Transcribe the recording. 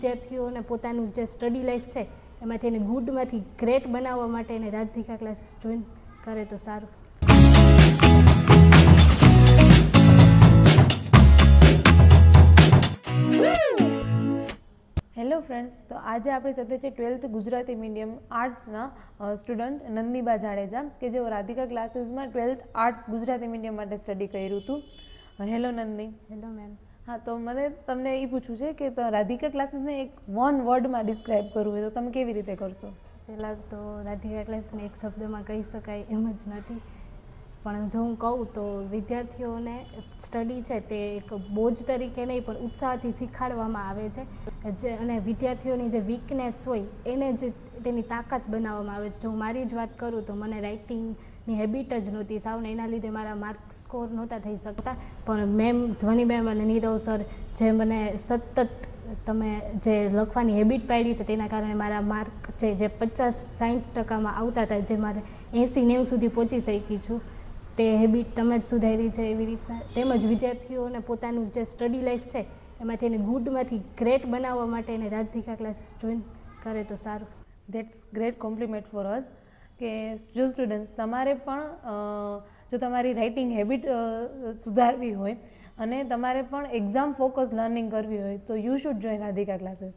વિદ્યાર્થીઓને પોતાનું જે સ્ટડી લાઈફ છે એમાંથી એને ગુડમાંથી ગ્રેટ બનાવવા માટે એને રાધિકા ક્લાસીસ જોઈન કરે તો સારું. હેલો ફ્રેન્ડ્સ, તો આજે આપણી સાથે છે 12th ગુજરાતી મીડિયમ આર્ટ્સના સ્ટુડન્ટ નંદનીબા જાડેજા કે જેઓ રાધિકા ક્લાસીસમાં 12th આર્ટ્સ ગુજરાતી મીડિયમ માટે સ્ટડી કર્યું હતું. હેલો નંદની. Hello ma'am. હા, તો મને તમને એ પૂછવું છે કે રાધિકા ક્લાસીસને એક વન વર્ડમાં ડિસ્ક્રાઇબ કરવું હોય તો તમે કેવી રીતે કરશો? પહેલાં તો રાધિકા ક્લાસને એક શબ્દમાં કહી શકાય એમ જ નથી, પણ જો હું કહું તો વિદ્યાર્થીઓને સ્ટડી છે તે એક બોજ તરીકે નહીં પણ ઉત્સાહથી શીખવાડવામાં આવે છે અને વિદ્યાર્થીઓની જે વીકનેસ હોય એને જ તેની તાકાત બનાવવામાં આવે છે. જો હું મારી જ વાત કરું તો મને રાઇટિંગની હેબિટ જ નહોતી સાવને, એના લીધે મારા માર્ક સ્કોર નહોતા થઈ શકતા, પણ મેમ ધ્વનિ મેમ અને નીરવ સર જે મને સતત તમે જે લખવાની હેબિટ પાડી છે તેના કારણે મારા માર્ક જે 50-60% આવતા હતા, જે મારે 80-90 સુધી પહોંચી શકી છું, તે હેબિટ તમે જ સુધારી છે. એવી રીતના તેમજ વિદ્યાર્થીઓને પોતાનું જે સ્ટડી લાઈફ છે એમાંથી એને ગુડમાંથી ગ્રેટ બનાવવા માટે એને રાધિકા ક્લાસીસ જોઈન કરે તો સારું. That's great compliment for us કે જો સ્ટુડન્ટ્સ તમારે પણ જો તમારી રાઇટિંગ હેબિટ સુધારવી હોય અને તમારે પણ એક્ઝામ ફોકસ લર્નિંગ કરવી હોય તો you should join Radhika classes.